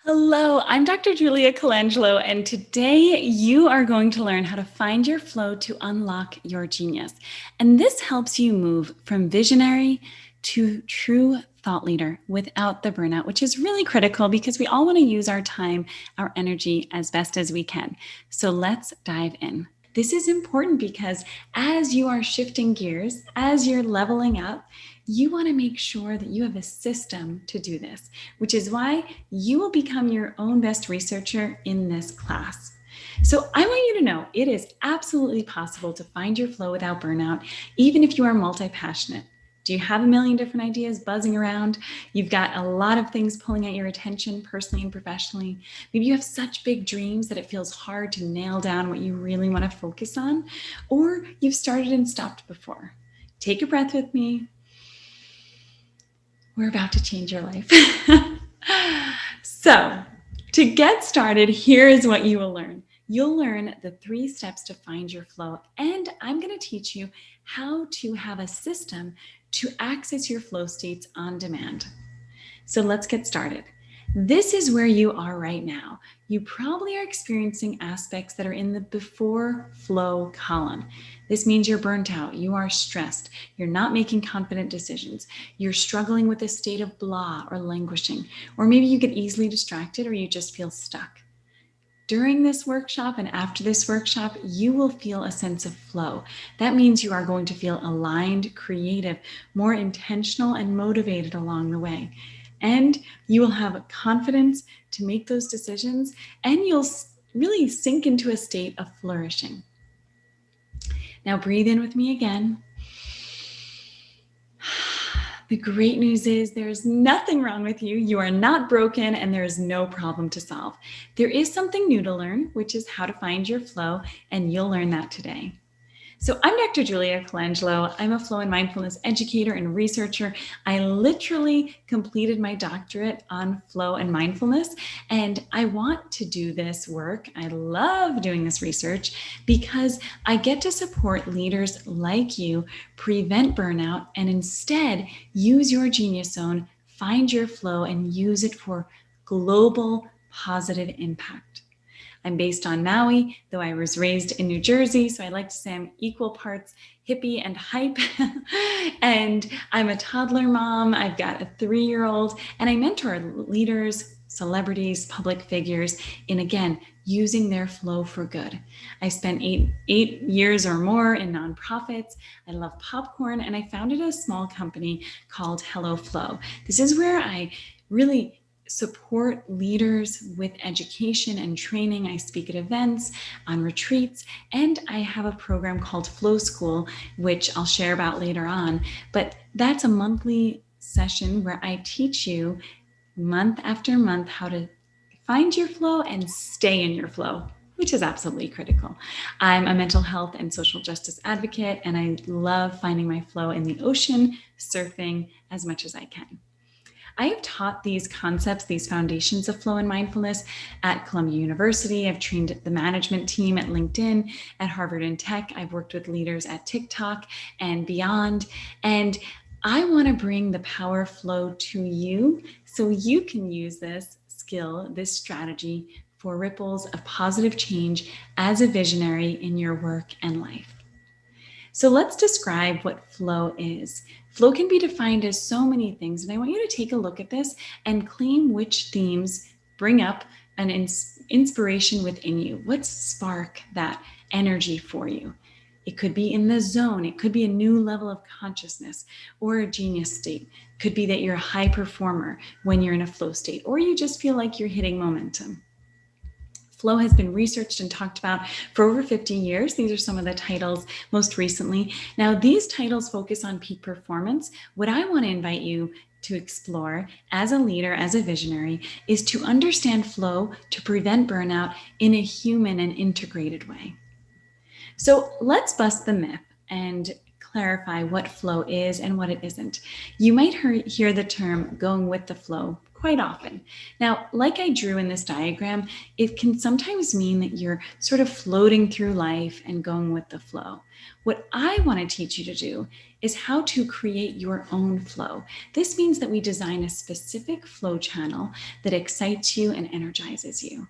Hello, I'm Dr. Julia Colangelo, and today you are going to learn how to find your flow to unlock your genius. And this helps you move from visionary to true thought leader without the burnout, which is really critical because we all want to use our time, our energy as best as we can. So let's dive in. This is important because as you are shifting gears, as you're leveling up, you want to make sure that you have a system to do this, which is why you will become your own best researcher in this class. So I want you to know it is absolutely possible to find your flow without burnout, even if you are multi-passionate. Do you have a million different ideas buzzing around? You've got a lot of things pulling at your attention personally and professionally. Maybe you have such big dreams that it feels hard to nail down what you really want to focus on, or you've started and stopped before. Take a breath with me. We're about to change your life. So, to get started, here is what you will learn. You'll learn the 3 steps to find your flow, and I'm going to teach you how to have a system to access your flow states on demand. So let's get started. This is where you are right now. You probably are experiencing aspects that are in the before flow column. This means you're burnt out, you are stressed, you're not making confident decisions, you're struggling with a state of blah or languishing, or maybe you get easily distracted or you just feel stuck. During this workshop and after this workshop, you will feel a sense of flow. That means you are going to feel aligned, creative, more intentional, and motivated along the way. And you will have confidence to make those decisions, and you'll really sink into a state of flourishing. Now breathe in with me again. The great news is there's nothing wrong with you. You are not broken and there is no problem to solve. There is something new to learn, which is how to find your flow, and you'll learn that today. So I'm Dr. Julia Colangelo. I'm a flow and mindfulness educator and researcher. I literally completed my doctorate on flow and mindfulness, and I want to do this work. I love doing this research because I get to support leaders like you prevent burnout and instead use your genius zone, find your flow, and use it for global positive impact. I'm based on Maui, though I was raised in New Jersey, so I like to say I'm equal parts hippie and hype. And I'm a toddler mom. I've got a 3-year-old, and I mentor leaders, celebrities, public figures in, again, using their flow for good. I spent eight years or more in nonprofits. I love popcorn, and I founded a small company called Hello Flow. This is where I really support leaders with education and training. I speak at events, on retreats, and I have a program called Flow School, which I'll share about later on. But that's a monthly session where I teach you month after month how to find your flow and stay in your flow, which is absolutely critical. I'm a mental health and social justice advocate, and I love finding my flow in the ocean, surfing as much as I can. I have taught these concepts, these foundations of flow and mindfulness at Columbia University. I've trained the management team at LinkedIn, at Harvard and Tech. I've worked with leaders at TikTok and beyond. And I want to bring the power of flow to you so you can use this skill, this strategy for ripples of positive change as a visionary in your work and life. So let's describe what flow is. Flow can be defined as so many things, and I want you to take a look at this and claim which themes bring up an inspiration within you. What spark that energy for you? It could be in the zone. It could be a new level of consciousness or a genius state. It could be that you're a high performer when you're in a flow state, or you just feel like you're hitting momentum. Flow has been researched and talked about for over 50 years. These are some of the titles most recently. Now, these titles focus on peak performance. What I want to invite you to explore as a leader, as a visionary, is to understand flow to prevent burnout in a human and integrated way. So let's bust the myth and clarify what flow is and what it isn't. You might hear the term going with the flow quite often. Now, like I drew in this diagram, it can sometimes mean that you're sort of floating through life and going with the flow. What I want to teach you to do is how to create your own flow. This means that we design a specific flow channel that excites you and energizes you.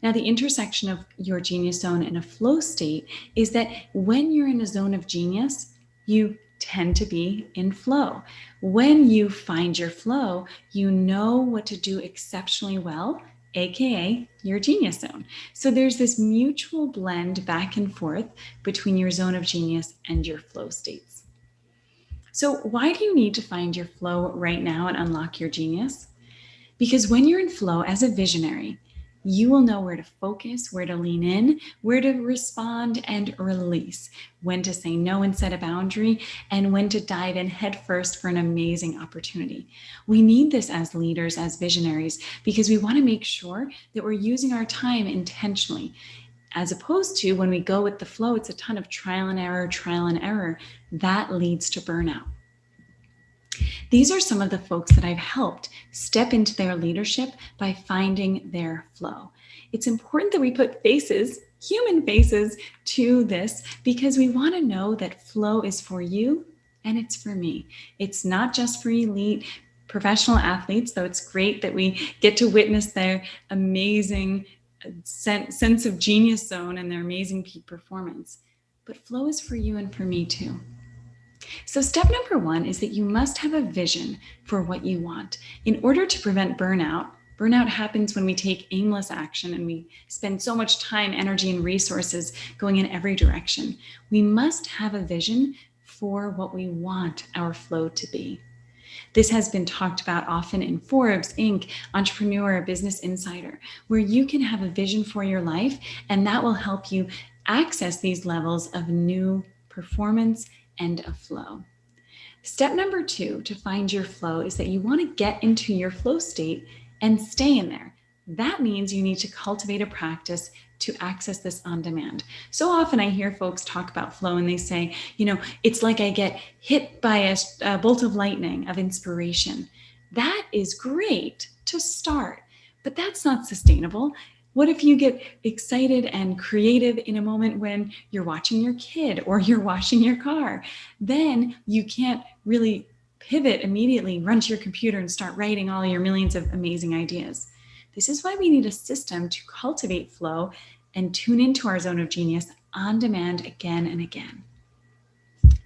Now, the intersection of your genius zone and a flow state is that when you're in a zone of genius, you tend to be in flow. When you find your flow, you know what to do exceptionally well, AKA your genius zone. So there's this mutual blend back and forth between your zone of genius and your flow states. So why do you need to find your flow right now and unlock your genius? Because when you're in flow as a visionary, you will know where to focus, where to lean in, where to respond and release, when to say no and set a boundary, and when to dive in headfirst for an amazing opportunity. We need this as leaders, as visionaries, because we want to make sure that we're using our time intentionally. As opposed to when we go with the flow, it's a ton of trial and error. That leads to burnout. These are some of the folks that I've helped step into their leadership by finding their flow. It's important that we put faces, human faces, to this because we want to know that flow is for you and it's for me. It's not just for elite professional athletes, though it's great that we get to witness their amazing sense of genius zone and their amazing peak performance. But flow is for you and for me too. So step number one is that you must have a vision for what you want. In order to prevent burnout, burnout happens when we take aimless action and we spend so much time, energy, and resources going in every direction. We must have a vision for what we want our flow to be. This has been talked about often in Forbes, Inc., Entrepreneur, Business Insider, where you can have a vision for your life, and that will help you access these levels of new performance and a flow. Step number two to find your flow is that you want to get into your flow state and stay in there. That means you need to cultivate a practice to access this on demand. So often I hear folks talk about flow and they say, it's like I get hit by a bolt of lightning of inspiration. That is great to start, but that's not sustainable. What if you get excited and creative in a moment when you're watching your kid or you're washing your car? Then you can't really pivot immediately, run to your computer and start writing all your millions of amazing ideas. This is why we need a system to cultivate flow and tune into our zone of genius on demand again and again.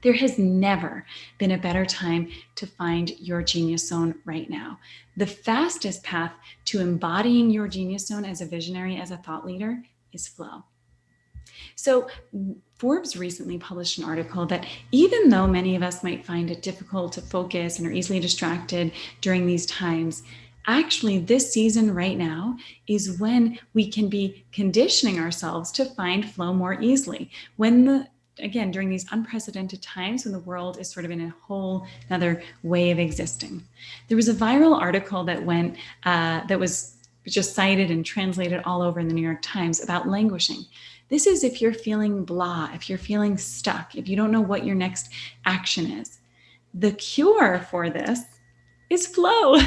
There has never been a better time to find your genius zone right now. The fastest path to embodying your genius zone as a visionary, as a thought leader, is flow. So Forbes recently published an article that even though many of us might find it difficult to focus and are easily distracted during these times, actually this season right now is when we can be conditioning ourselves to find flow more easily. Again, during these unprecedented times when the world is sort of in a whole another way of existing. There was a viral article that was just cited and translated all over in the New York Times about languishing. This is if you're feeling blah, if you're feeling stuck, if you don't know what your next action is. The cure for this is flow.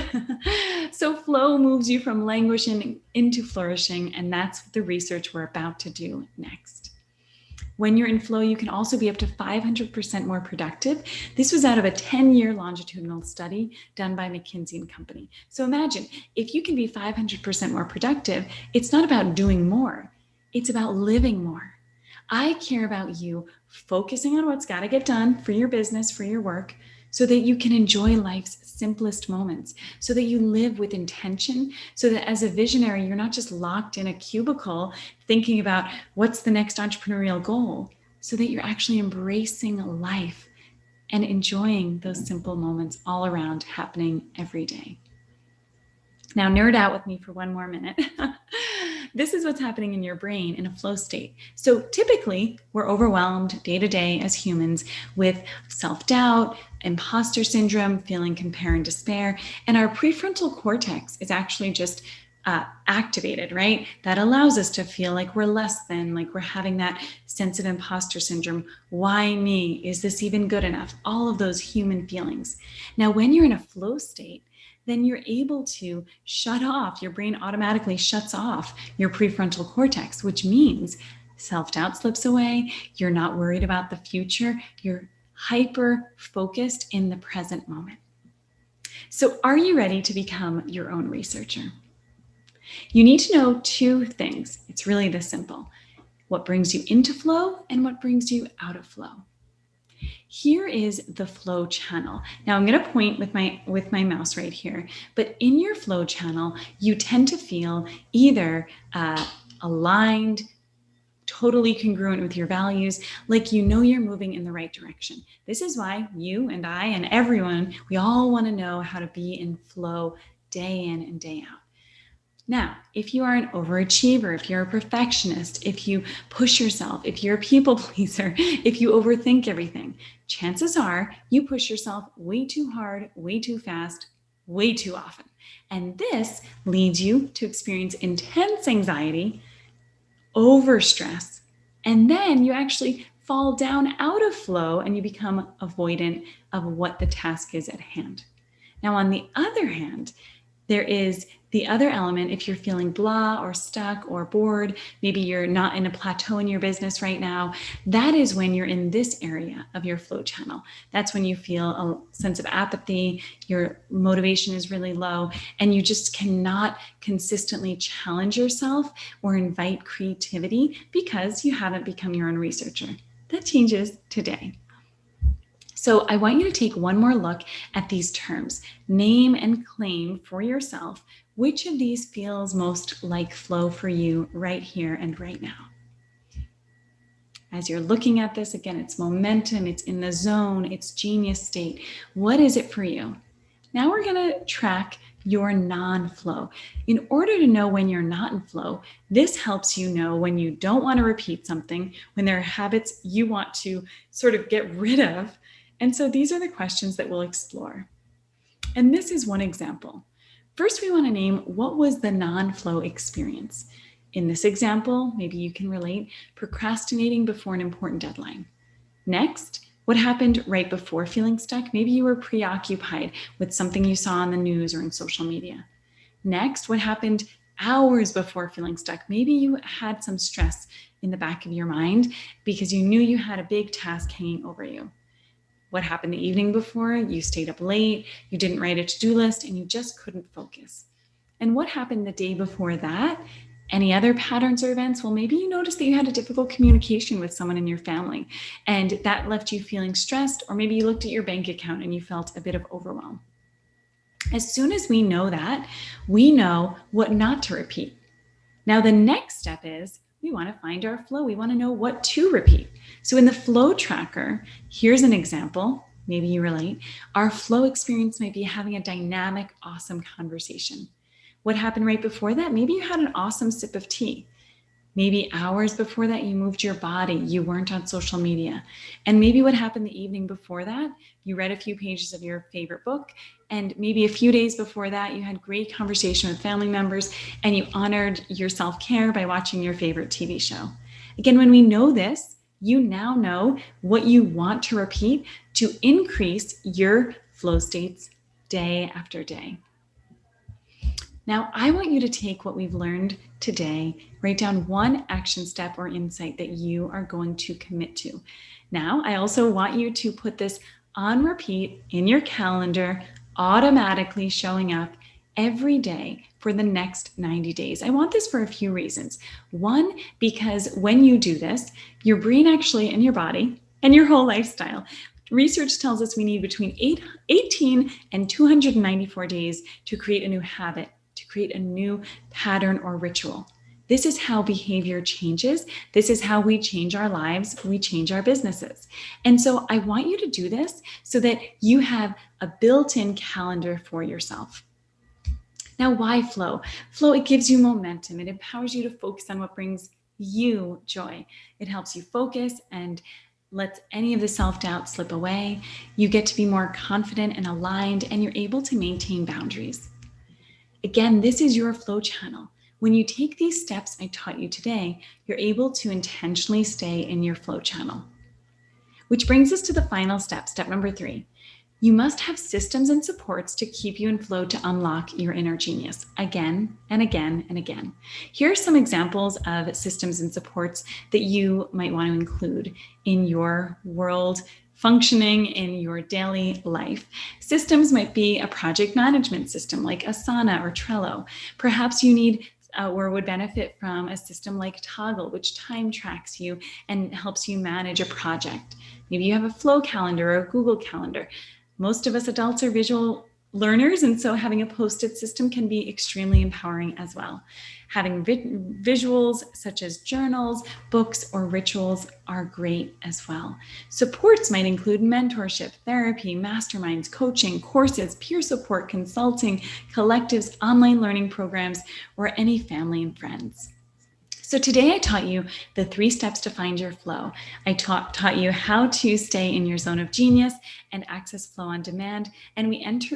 So flow moves you from languishing into flourishing, and that's the research we're about to do next. When you're in flow, you can also be up to 500% more productive. This was out of a 10-year longitudinal study done by McKinsey & Company. So imagine, if you can be 500% more productive, it's not about doing more. It's about living more. I care about you focusing on what's got to get done for your business, for your work, so that you can enjoy life's simplest moments, so that you live with intention, so that as a visionary, you're not just locked in a cubicle thinking about what's the next entrepreneurial goal, so that you're actually embracing life and enjoying those simple moments all around happening every day. Now, nerd out with me for one more minute. This is what's happening in your brain in a flow state. So typically, we're overwhelmed day to day as humans with self-doubt, imposter syndrome, feeling compare and despair. And our prefrontal cortex is actually just activated, right? That allows us to feel like we're less than, like we're having that sense of imposter syndrome. Why me? Is this even good enough? All of those human feelings. Now, when you're in a flow state, then you're able to shut off. Your brain automatically shuts off your prefrontal cortex, which means self-doubt slips away. You're not worried about the future. You're hyper focused in the present moment. So are you ready to become your own researcher? You need to know two things. It's really this simple. What brings you into flow and what brings you out of flow. Here is the flow channel. Now I'm going to point with my mouse right here, but in your flow channel, you tend to feel either aligned, totally congruent with your values, like you know you're moving in the right direction. This is why you and I and everyone, we all want to know how to be in flow day in and day out. Now, if you are an overachiever, if you're a perfectionist, if you push yourself, if you're a people pleaser, if you overthink everything, chances are you push yourself way too hard, way too fast, way too often. And this leads you to experience intense anxiety, overstress, and then you actually fall down out of flow and you become avoidant of what the task is at hand. Now, on the other hand, there is the other element. If you're feeling blah or stuck or bored, maybe you're not in a plateau in your business right now, that is when you're in this area of your flow channel. That's when you feel a sense of apathy, your motivation is really low, and you just cannot consistently challenge yourself or invite creativity because you haven't become your own researcher. That changes today. So I want you to take one more look at these terms. Name and claim for yourself which of these feels most like flow for you right here and right now. As you're looking at this, again, it's momentum, it's in the zone, it's genius state. What is it for you? Now we're going to track your non-flow. In order to know when you're not in flow, this helps you know when you don't want to repeat something, when there are habits you want to sort of get rid of. And so these are the questions that we'll explore. And this is one example. First, we want to name what was the non-flow experience. In this example, maybe you can relate procrastinating before an important deadline. Next, what happened right before feeling stuck? Maybe you were preoccupied with something you saw on the news or in social media. Next, what happened hours before feeling stuck? Maybe you had some stress in the back of your mind because you knew you had a big task hanging over you. What happened the evening before? You stayed up late, you didn't write a to-do list, and you just couldn't focus. And what happened the day before that? Any other patterns or events? Well, maybe you noticed that you had a difficult communication with someone in your family, and that left you feeling stressed, or maybe you looked at your bank account and you felt a bit of overwhelm. As soon as we know that, we know what not to repeat. Now, the next step is we want to find our flow. We want to know what to repeat. So in the flow tracker, here's an example. Maybe you relate. Our flow experience might be having a dynamic, awesome conversation. What happened right before that? Maybe you had an awesome sip of tea. Maybe hours before that, you moved your body. You weren't on social media. And maybe what happened the evening before that, you read a few pages of your favorite book. And maybe a few days before that, you had great conversation with family members and you honored your self-care by watching your favorite TV show. Again, when we know this, you now know what you want to repeat to increase your flow states day after day. Now, I want you to take what we've learned today, write down one action step or insight that you are going to commit to. Now, I also want you to put this on repeat in your calendar, automatically showing up every day for the next 90 days. I want this for a few reasons. One, because when you do this, your brain actually and your body and your whole lifestyle, research tells us we need between 18 and 294 days to create a new habit, to create a new pattern or ritual. This is how behavior changes. This is how we change our lives. We change our businesses. And so I want you to do this so that you have a built-in calendar for yourself. Now, why flow? Flow, it gives you momentum. It empowers you to focus on what brings you joy. It helps you focus and lets any of the self-doubt slip away. You get to be more confident and aligned, and you're able to maintain boundaries. Again, this is your flow channel. When you take these steps I taught you today, you're able to intentionally stay in your flow channel. Which brings us to the final step, step number 3. You must have systems and supports to keep you in flow to unlock your inner genius again and again and again. Here are some examples of systems and supports that you might want to include in your world functioning in your daily life. Systems might be a project management system like Asana or Trello. Perhaps you need or would benefit from a system like Toggle, which time tracks you and helps you manage a project. Maybe you have a Flow calendar or a Google Calendar. Most of us adults are visual learners, and so having a post-it system can be extremely empowering as well. Having visuals such as journals, books, or rituals are great as well. Supports might include mentorship, therapy, masterminds, coaching, courses, peer support, consulting, collectives, online learning programs, or any family and friends. So today I taught you the 3 steps to find your flow. I taught you how to stay in your zone of genius and access flow on demand. And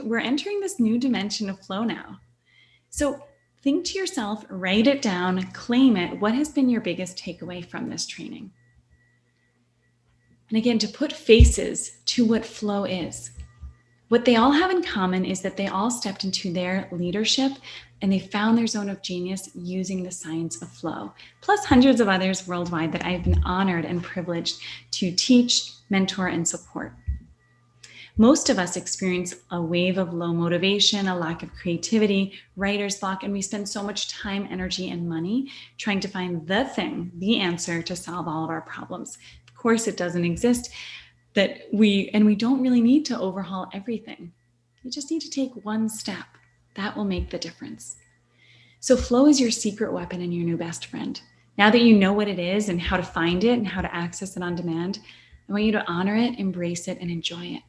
we're entering this new dimension of flow now. So think to yourself, write it down, claim it. What has been your biggest takeaway from this training? And again, to put faces to what flow is. What they all have in common is that they all stepped into their leadership and they found their zone of genius using the science of flow, plus hundreds of others worldwide that I've been honored and privileged to teach, mentor, and support. Most of us experience a wave of low motivation, a lack of creativity, writer's block, and we spend so much time, energy, and money trying to find the thing, the answer to solve all of our problems. Of course, it doesn't exist. We don't really need to overhaul everything. You just need to take one step. That will make the difference. So flow is your secret weapon and your new best friend. Now that you know what it is and how to find it and how to access it on demand, I want you to honor it, embrace it, and enjoy it.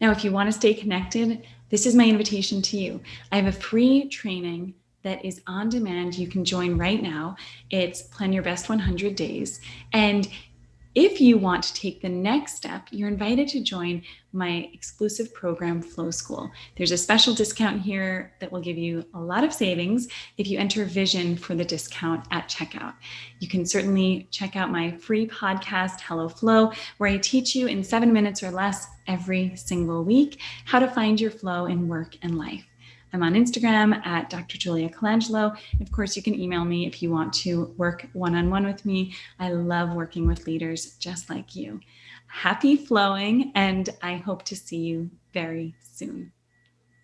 Now, if you want to stay connected, this is my invitation to you. I have a free training that is on demand. You can join right now. It's Plan Your Best 100 Days. And if you want to take the next step, you're invited to join my exclusive program, Flow School. There's a special discount here that will give you a lot of savings if you enter Vision for the discount at checkout. You can certainly check out my free podcast, Hello Flow, where I teach you in 7 minutes or less every single week how to find your flow in work and life. I'm on Instagram at Dr. Julia Colangelo. Of course, you can email me if you want to work one-on-one with me. I love working with leaders just like you. Happy flowing, and I hope to see you very soon.